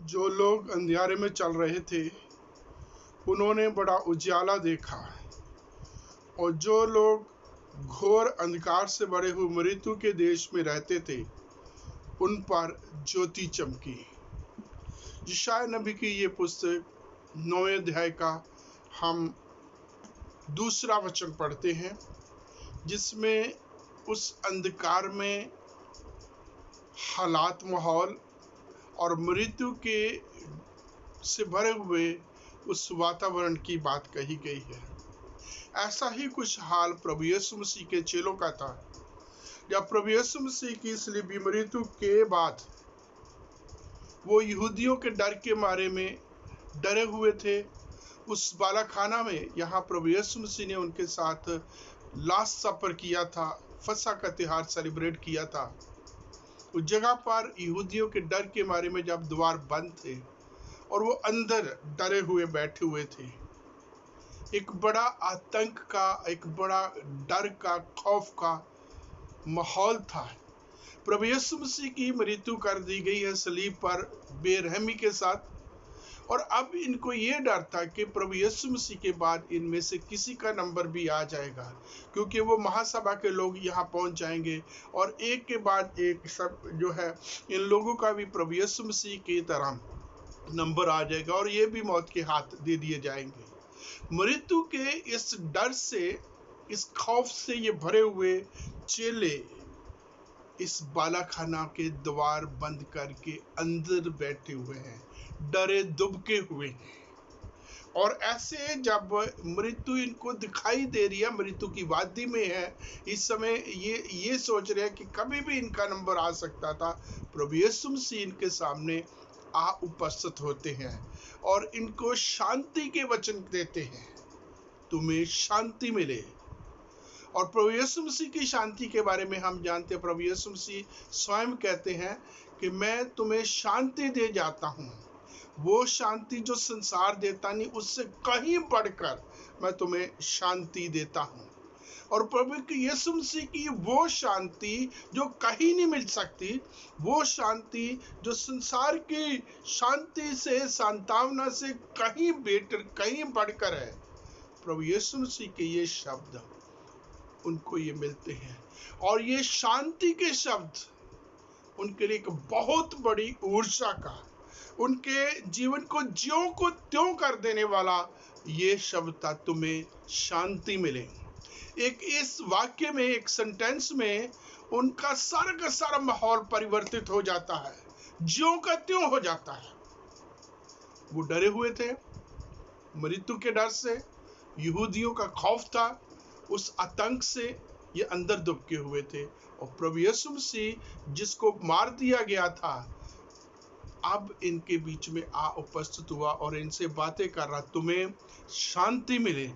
जो लोग अंधियारे में चल रहे थे उन्होंने बड़ा उजियाला देखा, और जो लोग घोर अंधकार से भरे हुए मृत्यु के देश में रहते थे उन पर ज्योति चमकी। यशायाह नबी की ये पुस्तक 9वें अध्याय का हम दूसरा वचन पढ़ते हैं, जिसमें उस अंधकार में हालात, माहौल और मृत्यु के से भरे हुए उस वातावरण की बात कही गई है। ऐसा ही कुछ हाल प्रभु यीशु मसीह के चेलों का था। जब प्रभु यीशु मसीह की सलीबी मृत्यु के बाद वो यहूदियों के डर के मारे में डरे हुए थे, उस बालाखाना में यहाँ प्रभु यीशु मसीह ने उनके साथ लास्ट सफर किया था, फसह का त्योहार सेलिब्रेट किया था। उस जगह पर यहूदियों के डर के मारे में जब द्वार बंद थे और वो अंदर डरे हुए बैठे हुए थे, एक बड़ा आतंक का, एक बड़ा डर का, खौफ का माहौल था। प्रभु यीशु मसीह की मृत्यु कर दी गई है सलीब पर बेरहमी के साथ, और अब इनको ये डर था कि प्रभु यीशु मसीह के बाद इनमें से किसी का नंबर भी आ जाएगा, क्योंकि वो महासभा के लोग यहाँ पहुंच जाएंगे और एक के बाद एक सब जो है इन लोगों का भी प्रभु यीशु मसीह की तरह नंबर आ जाएगा और ये भी मौत के हाथ दे दिए जाएंगे। मृत्यु के इस डर से, इस खौफ से ये भरे हुए चेले इस बालाखाना के द्वार बंद करके अंदर बैठे हुए हैं, डरे दुबके हुए हैं। और ऐसे जब मृत्यु इनको दिखाई दे रही है, मृत्यु की वादी में है, इस समय ये सोच रहे हैं कि कभी भी इनका नंबर आ सकता था, प्रभु यीशु मसीह इनके सामने आ उपस्थित होते हैं और इनको शांति के वचन देते हैं, तुम्हें शांति मिले। और प्रभु यीशु मसीह की शांति के बारे में हम जानते हैं, प्रभु यीशु मसीह स्वयं कहते हैं कि मैं तुम्हें शांति दे जाता हूँ, वो शांति जो संसार देता नहीं, उससे कहीं बढ़कर मैं तुम्हें शांति देता हूँ। और प्रभु यीशु मसीह की वो शांति जो कहीं नहीं मिल सकती, वो शांति जो संसार की शांति से, सांत्वना से कहीं बेटर, कहीं बढ़कर है, प्रभु यीशु मसीह के ये शब्द उनको ये मिलते हैं। और ये शांति के शब्द उनके लिए एक बहुत बड़ी ऊर्जा का, उनके जीवन को ज्यों को त्यों कर देने वाला ये शब्द था, तुम्हें शांति मिले। एक इस वाक्य में, एक सेंटेंस में उनका सारा का सारा माहौल परिवर्तित हो जाता है, ज्यों का त्यों हो जाता है। वो डरे हुए थे मृत्यु के डर से, यहूदियों का खौफ था, उस आतंक से ये अंदर दुबके हुए थे। और प्रभु यीशु मसीह जिसको मार दिया गया था, अब इनके बीच में आ उपस्थित हुआ और इनसे बातें कर रहा, तुम्हें शांति मिले।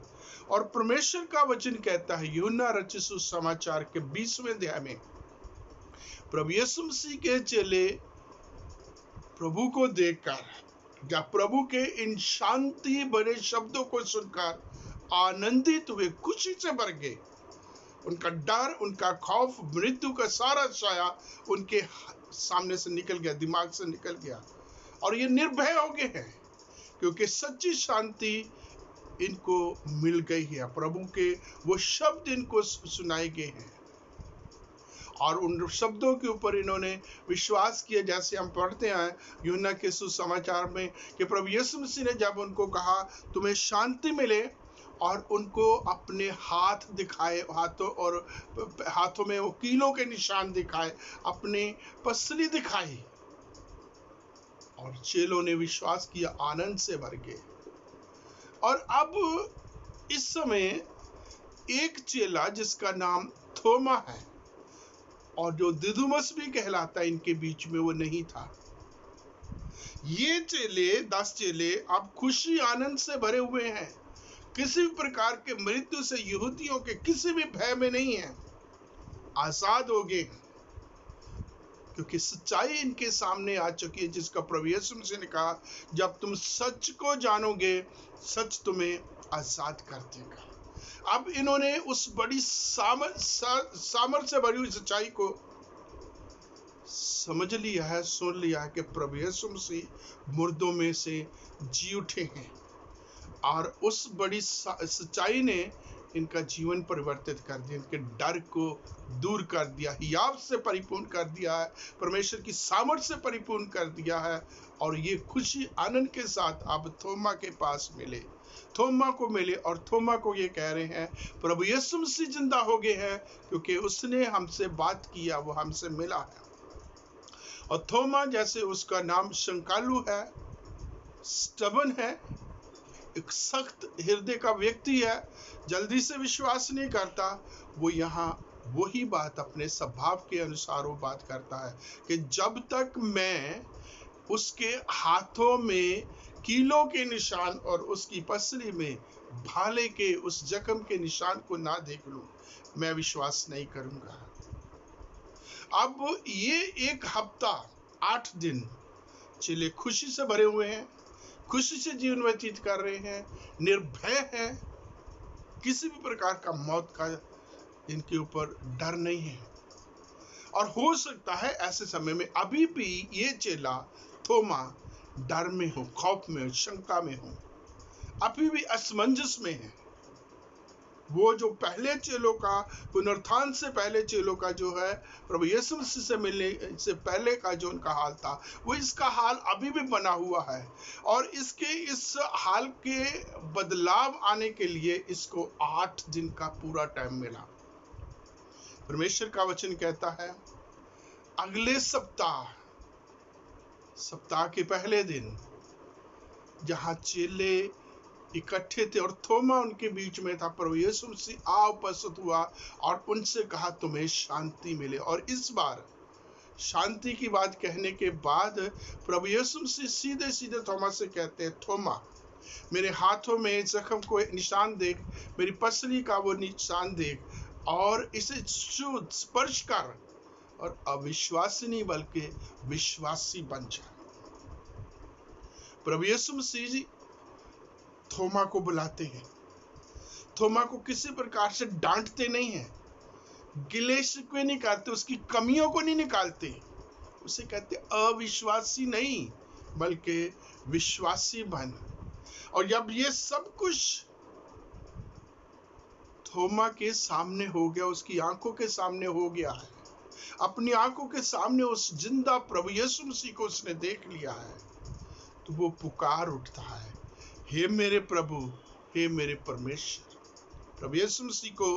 और परमेश्वर का वचन कहता है यूहन्ना रचित सुसमाचार के 20वें अध्याय में, प्रभु यीशु मसीह के चेले प्रभु को देखकर, जब प्रभु के इन शांति भरे शब्दों को सुनकर आनंदित हुए, खुशी से भर गए। उनका डर, उनका खौफ, मृत्यु का सारा साया उनके सामने से निकल गया, दिमाग से निकल गया, और ये निर्भय हो गए हैं, क्योंकि सच्ची शांति इनको मिल गई है। प्रभु के वो शब्द इनको सुनाए गए हैं और उन शब्दों के ऊपर इन्होंने विश्वास किया। जैसे हम पढ़ते हैं यूहन्ना के सुसमाचार में कि प्रभु यीशु मसीह ने जब उनको कहा तुम्हें शांति मिले, और उनको अपने हाथ दिखाए, हाथों में वो कीलों के निशान दिखाए, अपनी पसली दिखाई, और चेलों ने विश्वास किया, आनंद से भर गए। और अब इस समय एक चेला जिसका नाम थोमा है और जो दिदुमस भी कहलाता है, इनके बीच में वो नहीं था। ये चेले, 10 चेले अब खुशी आनंद से भरे हुए हैं, किसी भी प्रकार के मृत्यु से, यहूदियों के किसी भी भय में नहीं है, आजाद हो गए, क्योंकि सच्चाई इनके सामने आ चुकी है, जिसका प्रभु यीशु मसीह ने कहा जब तुम सच को जानोगे, सच तुम्हें आजाद कर देगा। अब इन्होंने उस बड़ी सामर्थ्य से भरी हुई सच्चाई को समझ लिया है, सुन लिया है कि प्रभु यीशु मसीह मुर्दों में से जी उठे हैं और उस बड़ी सच्चाई ने इनका जीवन परिवर्तित कर दिया, इनके डर को दूर कर दिया, हियाव से परिपूर्ण कर दिया है, परमेश्वर की सामर्थ से परिपूर्ण कर दिया है। और ये खुशी आनंद के साथ अब थोमा के पास मिले, थोमा को मिले और थोमा को ये कह रहे हैं प्रभु यीशु मसीह जिंदा हो गए हैं, क्योंकि उसने हमसे बात किया, वो हमसे मिला है। और थोमा, जैसे उसका नाम शंकालू है, स्टबन है, एक सख्त हृदय का व्यक्ति है, जल्दी से विश्वास नहीं करता, वो यहाँ वही बात अपने स्वभाव के अनुसार वो बात करता है कि जब तक मैं उसके हाथों में कीलों के निशान और उसकी पसली में भाले के उस जख्म के निशान को ना देख लूं, मैं विश्वास नहीं करूंगा। अब ये एक हफ्ता 8 दिन चले खुशी से भरे हुए हैं, खुशी से जीवन व्यतीत कर रहे हैं, निर्भय हैं, किसी भी प्रकार का मौत का इनके ऊपर डर नहीं है। और हो सकता है ऐसे समय में अभी भी ये चेला थोमा डर में हो, खौफ में हो, शंका में हो, अभी भी असमंजस में है। वो जो पहले चेलों का, पुनरुत्थान से पहले चेलों का जो है प्रभु यीशु मसीह से मिलने से पहले का जो उनका हाल था, वो इसका हाल अभी भी बना हुआ है। और इसके इस हाल के बदलाव आने के लिए इसको 8 दिन का पूरा टाइम मिला। परमेश्वर का वचन कहता है अगले सप्ताह के पहले दिन जहां चेले इकट्ठे थे और थोमा उनके बीच में था, प्रभु यीशु मसीह आ उपस्थित हुआ और उनसे कहा तुम्हें शांति मिले। और इस बार शांति की बात कहने के बाद प्रभु यीशु मसीह सीधे सीधे थोमा से कहते हैं, थोमा मेरे हाथों में जख्म को निशान देख, मेरी पसली का वो निशान देख और इसे छू, स्पर्श कर और अविश्वासी नहीं बल्कि विश्वासी बन जा। प्रभु यीशु मसीह जी थोमा को बुलाते हैं, थोमा को किसी प्रकार से डांटते नहीं हैं, गिले शिकवे नहीं करते, उसकी कमियों को नहीं निकालते, उसे कहते अविश्वासी नहीं बल्कि विश्वासी बन। और जब ये सब कुछ थोमा के सामने हो गया, उसकी आंखों के सामने हो गया है, अपनी आंखों के सामने उस जिंदा प्रभु यीशु मसीह को उसने देख लिया है, तो वो पुकार उठता है, हे मेरे प्रभु, हे मेरे परमेश्वर। प्रभु यीशु मसीह को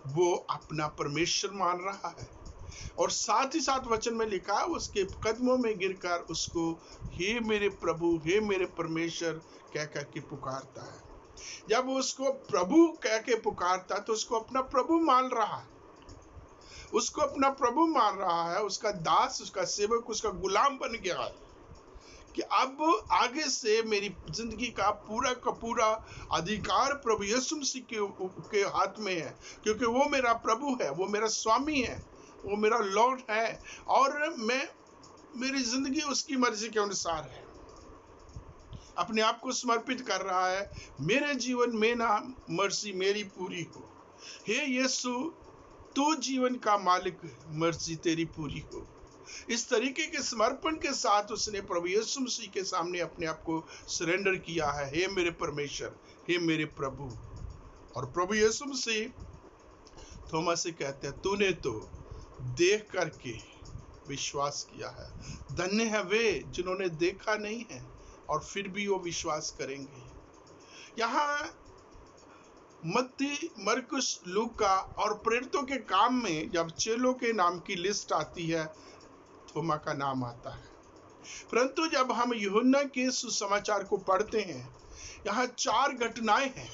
वो अपना परमेश्वर मान रहा है और साथ ही साथ वचन में लिखा है उसके कदमों में गिरकर उसको हे मेरे प्रभु, हे मेरे परमेश्वर कह कर के पुकारता है। जब उसको प्रभु कह के पुकारता तो उसको अपना प्रभु मान रहा है, उसको अपना प्रभु मान रहा है, उसका दास, उसका सेवक, उसका गुलाम बन गया है कि अब आगे से मेरी जिंदगी का पूरा अधिकार प्रभु यीशु मसीह के हाथ में है, क्योंकि वो मेरा प्रभु है, वो मेरा स्वामी है, वो मेरा लॉर्ड है और मेरी जिंदगी उसकी मर्जी के अनुसार है। अपने आप को समर्पित कर रहा है, मेरे जीवन में ना मर्जी मेरी पूरी हो, हे यीशु तू जीवन का मालिक, मर्जी तेरी पूरी हो। इस तरीके के समर्पण के साथ उसने प्रभु यीशु मसीह के सामने अपने आप को सरेंडर किया है, हे मेरे परमेश्वर, हे मेरे प्रभु। और प्रभु यीशु मसीह थोमा से कहते हैं तूने तो देख करके विश्वास किया है, धन्य है वे जिन्होंने देखा नहीं है और फिर भी वो विश्वास करेंगे। यहाँ मत्ती, मरकुस, लूका और प्रेरितों के काम में जब चेलों के नाम की लिस्ट आती है, थोमा का नाम आता है। परंतु जब हम यूहन्ना के सुसमाचार को पढ़ते हैं, यहाँ 4 घटनाएं हैं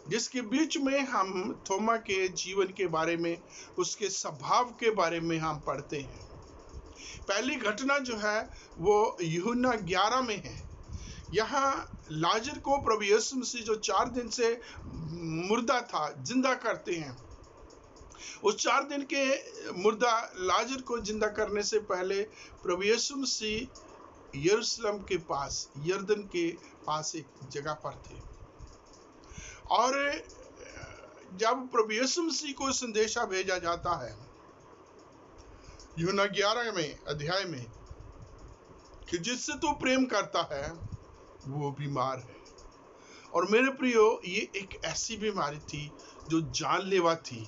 जिसके बीच में हम थोमा के जीवन के बारे में, उसके स्वभाव के बारे में हम पढ़ते हैं। पहली घटना जो है वो यूहन्ना 11 में है। यहाँ लाजर को प्रभु यीशु मसीह जो 4 दिन से मुर्दा था जिंदा करते हैं। उस 4 दिन के मुर्दा लाजर को जिंदा करने से पहले प्रभु यीशु मसीह यरूशलेम के पास, यरदन के पास एक जगह पर थे और जब प्रभु यीशु मसीह को संदेशा भेजा जाता है यूहन्ना 11वें अध्याय में कि जिससे तू प्रेम करता है वो बीमार है। और मेरे प्रियो, ये एक ऐसी बीमारी थी जो जानलेवा थी,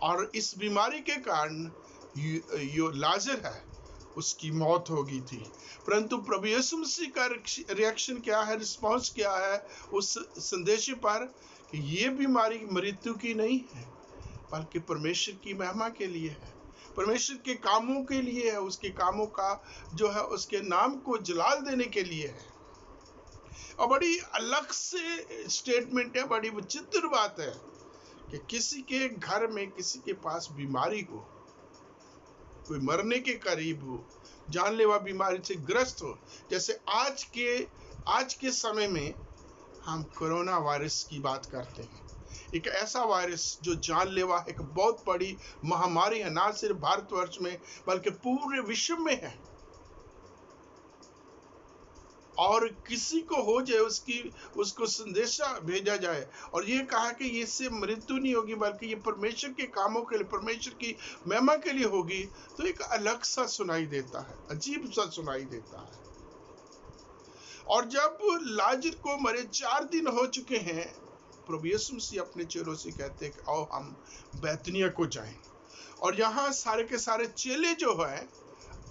और इस बीमारी के कारण जो लाजर है उसकी मौत हो गई थी। परंतु प्रभु यीशु मसीह का रिएक्शन क्या है, रिस्पॉन्स क्या है उस संदेश पर कि ये बीमारी मृत्यु की नहीं है बल्कि परमेश्वर की महिमा के लिए है, परमेश्वर के कामों के लिए है, उसके कामों का जो है उसके नाम को जलाल देने के लिए है। और बड़ी अलग से स्टेटमेंट है, बड़ी विचित्र बात है कि किसी के घर में किसी के पास बीमारी हो, कोई मरने के करीब हो, जानलेवा बीमारी से ग्रस्त हो। जैसे आज के समय में हम कोरोना वायरस की बात करते हैं, एक ऐसा वायरस जो जानलेवा, एक बहुत बड़ी महामारी है, ना सिर्फ भारतवर्ष में बल्कि पूरे विश्व में है। और किसी को हो जाए उसको संदेशा भेजा जाए और ये कहा कि इससे मृत्यु नहीं होगी बल्कि ये परमेश्वर के कामों के लिए, परमेश्वर की महिमा के लिए होगी, तो एक अलग सा सुनाई देता है, अजीब सा सुनाई देता है। और जब लाजर को मरे 4 दिन हो चुके हैं, प्रभु यीशु मसीह अपने चेलों से कहते हैं कि आओ हम बैतनिया को जाएं। और यहाँ सारे के सारे चेले जो है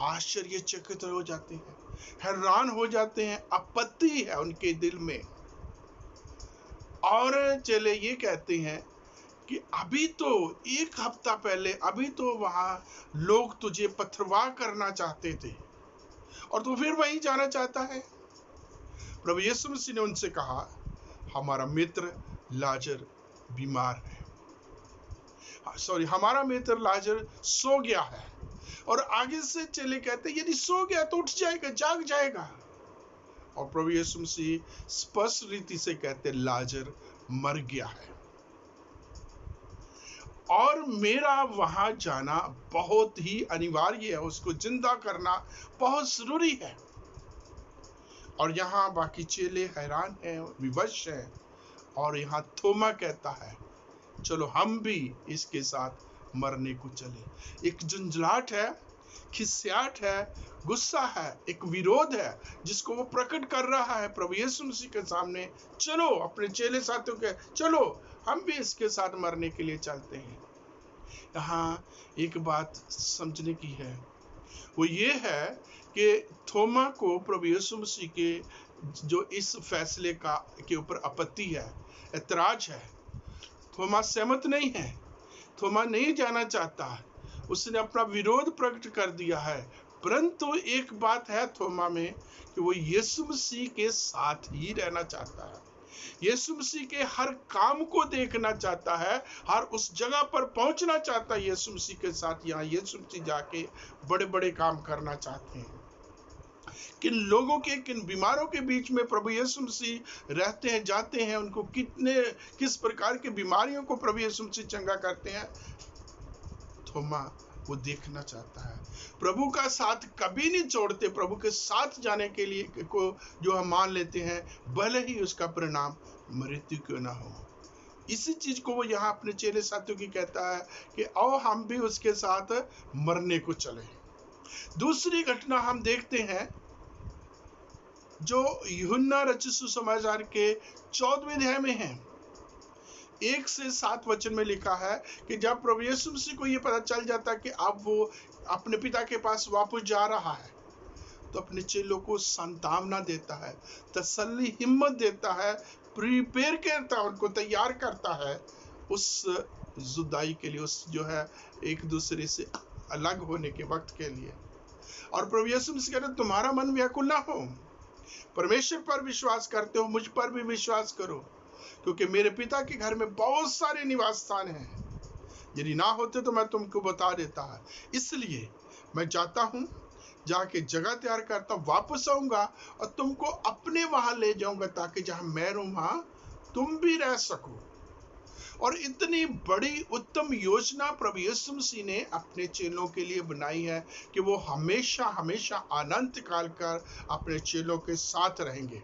आश्चर्यचकित हो जाते हैं, हैरान हो जाते हैं, आपत्ति है उनके दिल में। और चेले ये कहते हैं कि अभी तो 1 हफ्ता पहले अभी तो वहां लोग तुझे पथरवाह करना चाहते थे और तू फिर वहीं जाना चाहता है। प्रभु यीशु मसीह ने उनसे कहा, हमारा मित्र लाजर बीमार है, हमारा मित्र लाजर सो गया है। और आगे से चले कहते हैं यदि सो गया तो उठ जाएगा, जाग जाएगा। और प्रभु यीशु मसीह स्पष्ट रीति से कहते लाजर मर गया है और मेरा वहां जाना बहुत ही अनिवार्य है, उसको जिंदा करना बहुत जरूरी है। और यहाँ बाकी चेले हैरान हैं, विवश हैं। और यहाँ थोमा कहता है चलो हम भी इसके साथ मरने को चले। एक झंझलाहट है, खिस्याट है, गुस्सा है, एक विरोध है जिसको वो प्रकट कर रहा है प्रभु यीशु मसीह के सामने। चलो अपने चेले साथियों के, चलो हम भी इसके साथ मरने के लिए चलते हैं। यहाँ एक बात समझने की है, वो ये है कि थोमा को प्रभु यीशु मसीह के जो इस फैसले के ऊपर आपत्ति है, ऐतराज है। थोमा सहमत नहीं है, थोमा नहीं जाना चाहता, उसने अपना विरोध प्रकट कर दिया है। परंतु एक बात है थोमा में कि वो यीशु मसीह के साथ ही रहना चाहता है, यीशु मसीह के हर काम को देखना चाहता है, हर उस जगह पर पहुंचना चाहता है यीशु मसीह के साथ। यहाँ यीशु मसीह जाके बड़े बड़े काम करना चाहते हैं। किन लोगों के, किन बीमारों के बीच में प्रभु यीशु मसीह रहते हैं, जाते हैं, उनको किस प्रकार की बीमारियों को प्रभु यीशु मसीह चंगा करते हैं, थोमा वो देखना चाहता है। प्रभु का साथ कभी नहीं छोड़ते, प्रभु के साथ जाने के लिए को जो हम मान लेते हैं, भले ही उसका परिणाम मृत्यु क्यों ना हो। इसी चीज को वो यहाँ अपने चेले साथियों की कहता है कि आओ हम भी उसके साथ मरने को चले। दूसरी घटना हम देखते हैं जो यूहन्ना रचित सुसमाचार के 14वें अध्याय में है। 1 से 7 वचन में लिखा है कि जब प्रभु यीशु मसीह को ये पता चल जाता है कि अब वो अपने पिता के पास वापस जा रहा है, तो अपने चेलों को सांत्वना देता है, तसल्ली, हिम्मत देता है, प्रिपेयर करता है, उनको तैयार करता है उस जुदाई के लिए, उस जो है एक दूसरे से अलग होने के वक्त के लिए। और प्रभु यीशु मसीह कहते हैं तुम्हारा मन व्याकुल ना हो, परमेश्वर पर विश्वास करते हो, मुझ पर भी विश्वास करो, क्योंकि मेरे पिता के घर में बहुत सारे निवास स्थान हैं, यदि ना होते तो मैं तुमको बता देता है। इसलिए मैं जाता हूँ, जाके जगह तैयार करता हूँ, वापस आऊंगा और तुमको अपने वहां ले जाऊंगा, ताकि जहां मैं रहूं वहां तुम भी रह सको। और इतनी बड़ी उत्तम योजना प्रभु यीशु मसीह ने अपने चेलों के लिए बनाई है कि वो हमेशा हमेशा अनंत काल कर अपने चेलों के साथ रहेंगे।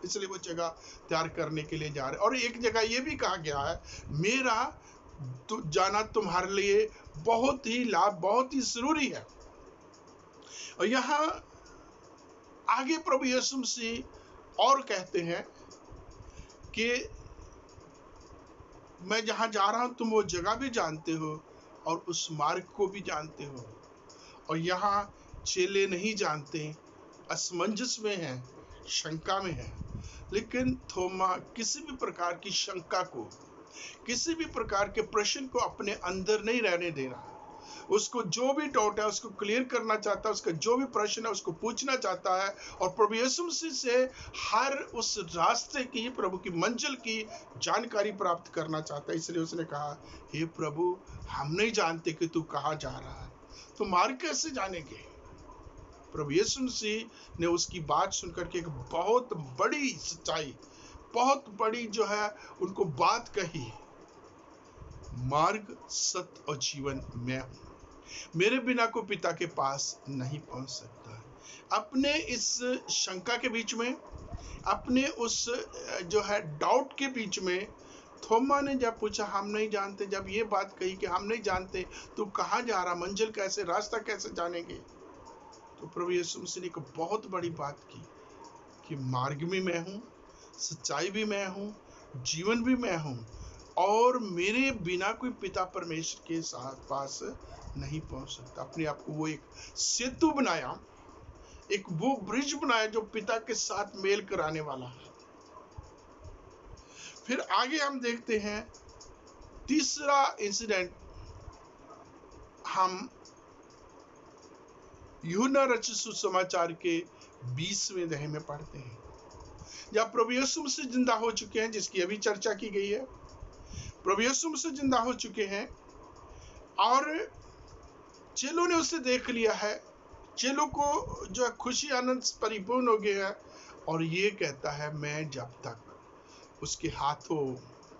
इसलिए वो जगह तैयार करने के लिए जा रहे हैं। और एक जगह ये भी कहा गया है, मेरा जाना तुम्हारे लिए बहुत ही लाभ, बहुत ही जरूरी है। और यहाँ आगे प्रभु यीशु मसीह और कहते हैं कि मैं जहां जा रहा हूं तुम वो जगह भी जानते हो और उस मार्ग को भी जानते हो। और यहाँ चेले नहीं जानते, असमंजस में है, शंका में है। लेकिन थोमा किसी भी प्रकार की शंका को, किसी भी प्रकार के प्रश्न को अपने अंदर नहीं रहने देना। उसको जो भी डाउट है उसको क्लियर करना चाहता है, उसका जो भी प्रश्न है उसको पूछना चाहता है और प्रभु यीशु मसीह से हर उस रास्ते की, प्रभु की मंजिल की जानकारी प्राप्त करना चाहता है। इसलिए उसने कहा, हे प्रभु, हम नहीं जानते कि तू कहाँ जा रहा है, तो मार्ग कैसे जानेंगे। प्रभु यीशु मसीह ने उसकी बात सुनकर के एक बहुत बड़ी सच्चाई, बहुत बड़ी जो है उनको बात कही, मार्ग, सत्य और जीवन मैं हूं, मेरे बिना को पिता के पास नहीं पहुंच सकता। अपने इस शंका के बीच में, अपने उस जो है डाउट के बीच में, थोमा ने जब पूछा हम नहीं जानते, जब ये बात कही कि हम नहीं जानते तू कहाँ जा रहा, मंजिल कैसे, रास्ता कैसे जानेंगे, तो प्रभु यीशु मसीह ने एक बहुत बड़ी बात की कि मार्ग भी मैं हूँ, सच्चाई भी मैं हूँ, जीवन भी मैं हूँ, और मेरे बिना कोई पिता परमेश्वर के साथ पास नहीं पहुंच सकता। अपने आप को वो एक सेतु बनाया, एक वो ब्रिज बनाया जो पिता के साथ मेल कराने वाला है। फिर आगे हम देखते हैं तीसरा इंसिडेंट, हम यूहन्ना रचित सुसमाचार के 20वें अध्याय में पढ़ते हैं, जब प्रभु यीशु मसीह जिंदा हो चुके हैं, जिसकी अभी चर्चा की गई है। प्रभु यीशु मसीह जिंदा हो चुके हैं और चेलों ने उसे देख लिया है। चेलों को जो है खुशी आनंद परिपूर्ण हो गया है और ये कहता है, मैं जब तक उसके हाथों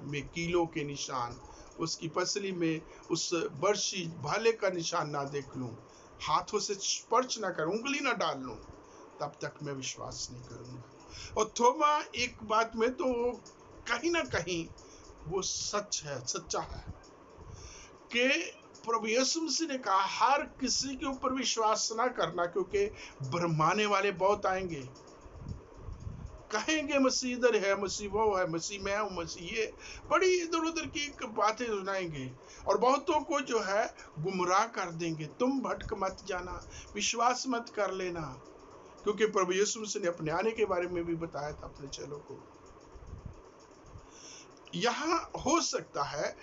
में कीलों के निशान, उसकी पसली में उस बर्शी भाले का निशान ना देख लूं, हाथों से स्पर्श ना करूं, उंगली ना डाल लूं, तब तक मैं विश्वास नहीं करूंगा। और थोमा एक बात में तो कहीं ना कहीं वो सच है, सच्चा है कि प्रभु यीशु मसीह ने कहा हर किसी के ऊपर विश्वास ना करना, क्योंकि भरमाने वाले बहुत आएंगे, कहेंगे मसीह इधर है, मसीह वो है, मसीह मैं हूं, मसीह ये, बड़ी इधर उधर की बातें सुनाएंगे और बहुतों को जो है गुमराह कर देंगे। तुम भटक मत जाना, विश्वास मत कर लेना, क्योंकि प्रभु यीशु मसीह ने अपने आने के बारे में भी बताया था अपने चेलों को। यहाँ हो सकता है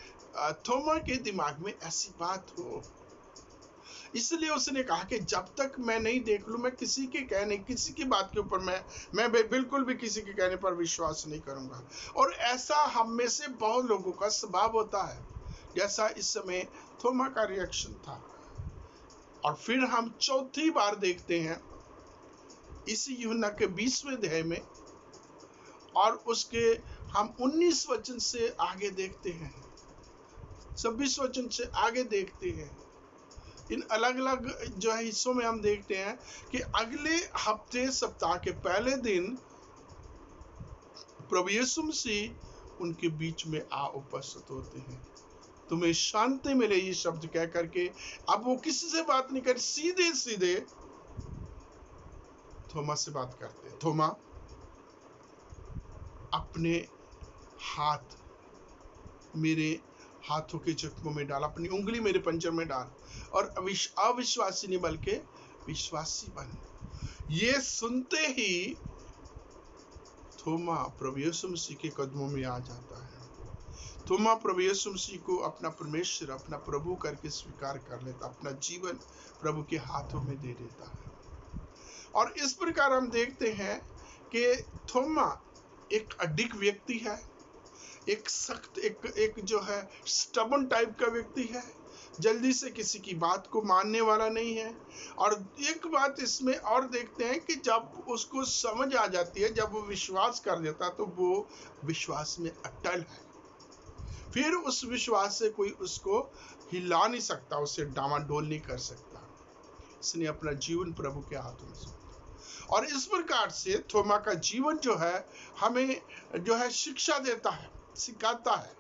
थोमा के दिमाग में ऐसी बात हो, इसलिए उसने कहा कि जब तक मैं नहीं देख लूं, मैं किसी के कहने, किसी की बात के ऊपर मैं बिल्कुल भी किसी के कहने पर विश्वास नहीं करूंगा। और ऐसा हम में से बहुत लोगों का स्वभाव होता है, जैसा इस समय थोमा का रिएक्शन था। और फिर हम चौथी बार देखते हैं इसी यूहन्ना के 20वें अध्याय में, और उसके हम 19 वचन से आगे देखते हैं, 26 वचन से आगे देखते हैं। इन अलग अलग जो है हिस्सों में हम देखते हैं कि अगले हफ्ते, सप्ताह के पहले दिन प्रभु यीशु मसीह उनके बीच में आ उपस्थित होते हैं। तुम्हें शांति मिले, ये शब्द कह करके अब वो किसी से बात नहीं कर, सीधे सीधे थोमा से बात करते हैं। थोमा, अपने हाथ मेरे हाथों के जख्मों में डाल, अपनी उंगली मेरे पंजर में डाल और अविश्वासी नहीं बल्कि विश्वासी बन। ये सुनते ही थोमा प्रभु यीशु मसीह के कदमों में आ जाता है। थोमा प्रभु यीशु मसीह को अपना परमेश्वर, अपना प्रभु करके स्वीकार कर लेता, अपना जीवन प्रभु के हाथों में दे देता है। और इस प्रकार हम देखते हैं कि थोमा एक अडिग व्यक्ति है, एक सख्त, एक जो है स्टबन टाइप का व्यक्ति है, जल्दी से किसी की बात को मानने वाला नहीं है। और एक बात इसमें और देखते हैं कि जब उसको समझ आ जाती है, जब वो विश्वास कर देता है, तो वो विश्वास में अटल है। फिर उस विश्वास से कोई उसको हिला नहीं सकता, उसे डामाडोल नहीं कर सकता। इसने अपना जीवन प्रभु के हाथों में सौंपा। और इस प्रकार से थोमा का जीवन जो है हमें जो है शिक्षा देता है, सिखाता है।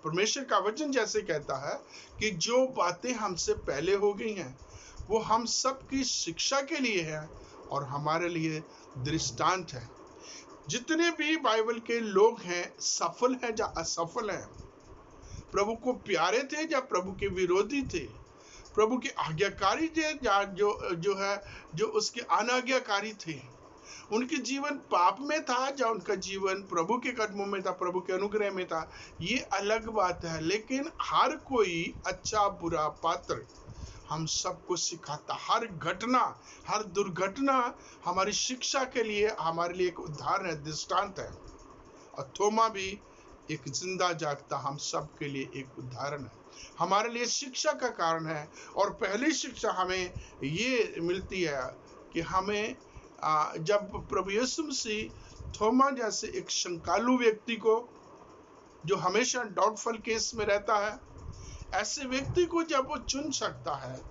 परमेश्वर का वचन जैसे कहता है कि जो बातें हमसे पहले हो गई हैं वो हम सब की शिक्षा के लिए है और हमारे लिए दृष्टांत है। जितने भी बाइबल के लोग हैं, सफल हैं या असफल हैं, प्रभु को प्यारे थे या प्रभु के विरोधी थे, प्रभु के आज्ञाकारी थे या जो उसके अनाज्ञाकारी थे, उनके जीवन पाप में था या उनका जीवन प्रभु के कदमों में था, प्रभु के अनुग्रह में था, ये अलग बात है। लेकिन हर कोई अच्छा बुरा पात्र हम सबको सिखाता, हर घटना हर दुर्घटना हमारी शिक्षा के लिए, हमारे लिए एक उदाहरण है, दृष्टांत है। और थोमा भी एक जिंदा जागता हम सब के लिए एक उदाहरण है, हमारे लिए शिक्षा का कारण है। और पहली शिक्षा हमें ये मिलती है कि हमें जब प्रभु यीशु मसीह थोमा जैसे एक शंकालु व्यक्ति को, जो हमेशा डाउटफुल केस में रहता है, ऐसे व्यक्ति को जब वो चुन सकता है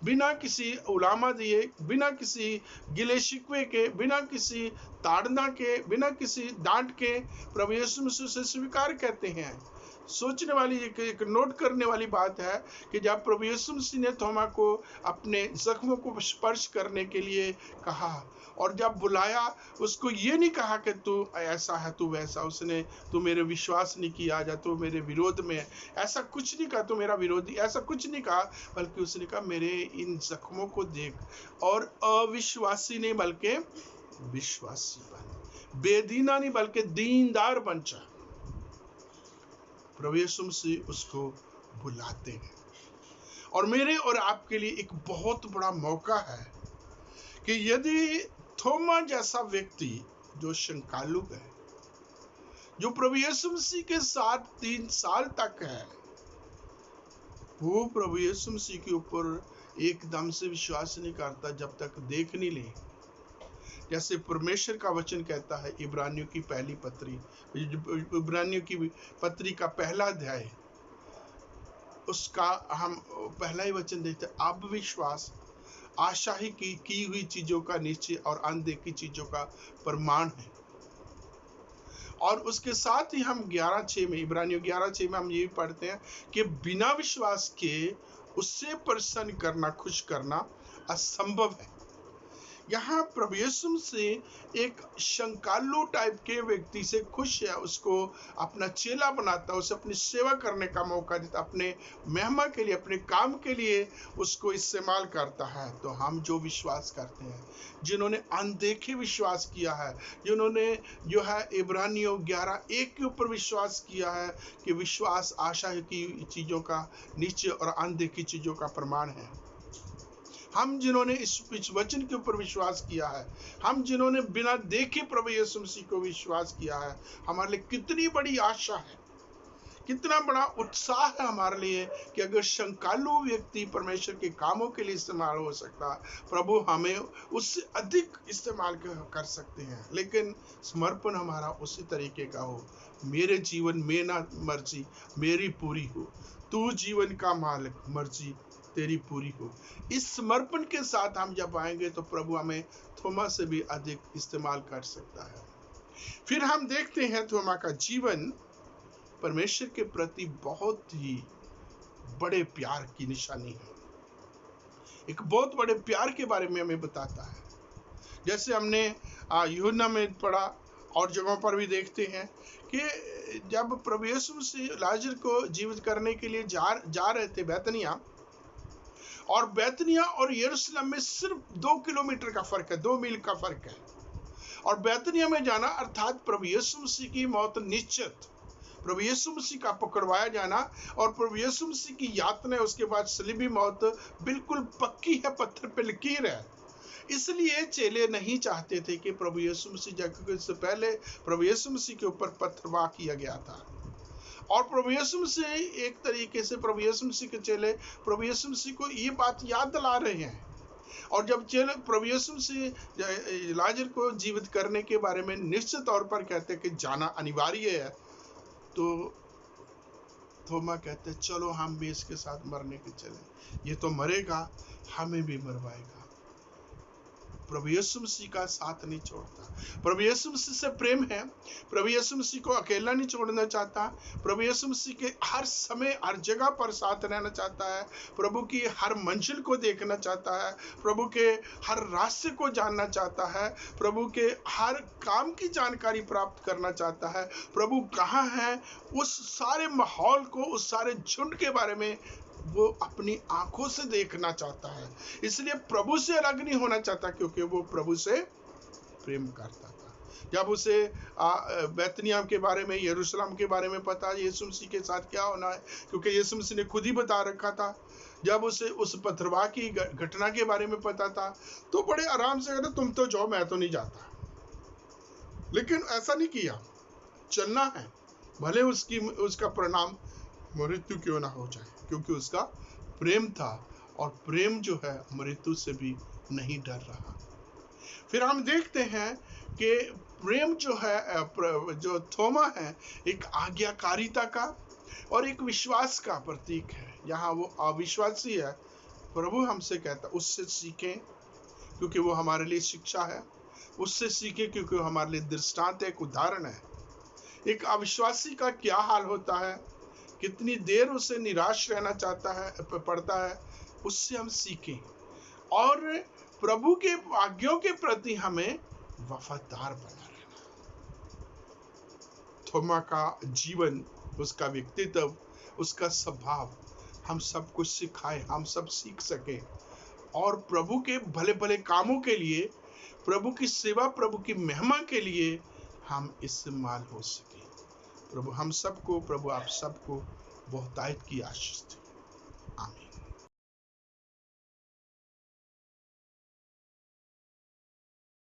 बिना किसी उलामा दिए, बिना किसी गिले शिकवे के, बिना किसी ताड़ना के, बिना किसी डांट के, प्रभु यीशु मसीह से स्वीकार कहते हैं। सोचने वाली एक नोट करने वाली बात है कि जब प्रभु यीशु मसीह ने थोमा को अपने जख्मों को स्पर्श करने के लिए कहा और जब बुलाया, उसको ये नहीं कहा कि तू ऐसा है तू वैसा, उसने तू मेरे विश्वास नहीं किया या तू मेरे विरोध में, ऐसा कुछ नहीं कहा, तू मेरा विरोधी, ऐसा कुछ नहीं कहा, बल्कि उसने कहा मेरे इन जख्मों को देख और अविश्वासी नहीं बल्कि विश्वासी बन, बेदीना नहीं बल्कि दीनदार बन जा। प्रभु यीशु मसीह उसको बुलाते हैं और मेरे और आपके लिए एक बहुत बड़ा मौका है कि यदि थोमा जैसा व्यक्ति जो शंकालु है, जो प्रभु यीशु मसीह के साथ 3 साल तक है, वो प्रभु यीशु मसीह के ऊपर एकदम से विश्वास नहीं करता जब तक देख नहीं ले। जैसे परमेश्वर का वचन कहता है इब्रानियों की पहली पत्री, इब्रानियों की पत्री का पहला अध्याय, उसका हम पहला ही वचन देखते हैं, अब विश्वास आशा ही की हुई चीजों का निश्चय और अनदेखी चीजों का प्रमाण है। और उसके साथ ही हम 11:6 में, इब्रानियों 11:6 में हम ये पढ़ते हैं कि बिना विश्वास के उससे प्रसन्न करना, खुश करना असंभव है। यहाँ प्रभु यीशु से एक शंकालु टाइप के व्यक्ति से खुश है, उसको अपना चेला बनाता है, उसे अपनी सेवा करने का मौका देता, अपने महिमा के लिए, अपने काम के लिए उसको इस्तेमाल करता है। तो हम जो विश्वास करते हैं, जिन्होंने अनदेखे विश्वास किया है, जिन्होंने जो है इब्रानियों 11:1 के ऊपर विश्वास किया है कि विश्वास आशा की चीजों का निश्चय और अनदेखी चीजों का प्रमाण है, हम जिन्होंने इस वचन के ऊपर विश्वास किया है, हम जिन्होंने बिना देखे प्रभु यीशु मसीह को विश्वास किया है, हमारे लिए कितनी बड़ी आशा है, कितना बड़ा उत्साह है हमारे लिए कि अगर शंकालु व्यक्ति परमेश्वर के कामों के लिए इस्तेमाल हो सकता, प्रभु हमें उससे अधिक इस्तेमाल कर सकते हैं। लेकिन समर्पण हमारा उसी तरीके का हो, मेरे जीवन में ना मर्जी मेरी पूरी हो, तू जीवन का मालिक, मर्जी तेरी पूरी हो। इस समर्पण के साथ हम जब आएंगे तो प्रभु हमें थोमा से भी अधिक इस्तेमाल कर सकता है। फिर हम देखते हैं थोमा का जीवन परमेश्वर के प्रति बहुत ही बड़े प्यार की निशानी है, एक बहुत बड़े प्यार के बारे में हमें बताता है। जैसे हमने यूहन्ना में पढ़ा और जगहों पर भी देखते हैं कि जब प्रभु यीशु मसीह लाजर को जीवित करने के लिए जा रहे थे बैतनिया, और बैतनिया और यरूशलेम में सिर्फ 2 किलोमीटर का फर्क है, 2 मील का फर्क है। और बैतनिया में जाना अर्थात प्रभु यीशु मसीह की मौत निश्चित, प्रभु यीशु मसीह का पकड़वाया जाना और प्रभु यीशु मसीह की यातना, उसके बाद सलीबी मौत बिल्कुल पक्की है, पत्थर पे लकीर है। इसलिए चेले नहीं चाहते थे कि प्रभु यीशु मसीह, क्योंकि इससे पहले प्रभु यीशु मसीह के ऊपर पत्थरवाह किया गया था। और प्रभु यीशु मसीह एक तरीके से, प्रभु यीशु मसीह के चेले प्रभु यीशु मसीह को ये बात याद दिला रहे हैं। और जब चेले प्रभु यीशु मसीह लाजर को जीवित करने के बारे में निश्चित तौर पर कहते कि जाना अनिवार्य है, तो थोमा कहते चलो हम भी इसके साथ मरने के चले, ये तो मरेगा, हमें भी मरवाएगा। प्रभु यीशु मसीह का साथ नहीं छोड़ता। प्रभु यीशु मसीह से प्रेम है। प्रभु यीशु मसीह को अकेला नहीं छोड़ना चाहता। प्रभु यीशु मसीह के हर समय हर जगह पर साथ रहना चाहता है। प्रभु की हर मंजिल को देखना चाहता है। प्रभु के हर रास्ते को जानना चाहता है। प्रभु के हर काम की जानकारी प्राप्त करना चाहता है। प्रभु कहाँ है, उस सारे माहौल को, उस सारे झुंड के बारे में वो अपनी आंखों से देखना चाहता है। इसलिए प्रभु से अलग नहीं होना चाहता, क्योंकि वो प्रभु से प्रेम करता था। जब उसे बैतनिय्याह के बारे में, यरूशलेम के बारे में पता यीशु मसीह के साथ क्या होना है, क्योंकि यीशु मसीह ने खुद ही बता रखा था। जब उसे उस पथरवाह की घटना के बारे में पता था तो बड़े आराम से कहता, तुम तो जाओ, मैं तो नहीं जाता। लेकिन ऐसा नहीं किया, चलना है, भले उसका परिणाम मृत्यु क्यों ना हो जाए, क्योंकि उसका प्रेम था। और प्रेम जो है मृत्यु से भी नहीं डर रहा। फिर हम देखते हैं कि प्रेम जो है, जो थोमा है, एक आज्ञाकारिता का और एक विश्वास का प्रतीक है। यहाँ वो अविश्वासी है। प्रभु हमसे कहता, उससे सीखें क्योंकि वो हमारे लिए शिक्षा है। उससे सीखें क्योंकि वो हमारे लिए दृष्टांत, एक उदाहरण है। एक अविश्वासी का क्या हाल होता है, कितनी देर उसे निराश रहना पड़ता है, उससे हम सीखें और प्रभु के आज्ञाओं के प्रति हमें वफादार बना रहना। थोमा का जीवन, उसका व्यक्तित्व, उसका स्वभाव हम सब कुछ सिखाए, हम सब सीख सके और प्रभु के भले भले कामों के लिए, प्रभु की सेवा, प्रभु की महिमा के लिए हम इस्तेमाल हो सके। प्रभु हम सबको, प्रभु आप सबको बहुतायत की आशीष दे।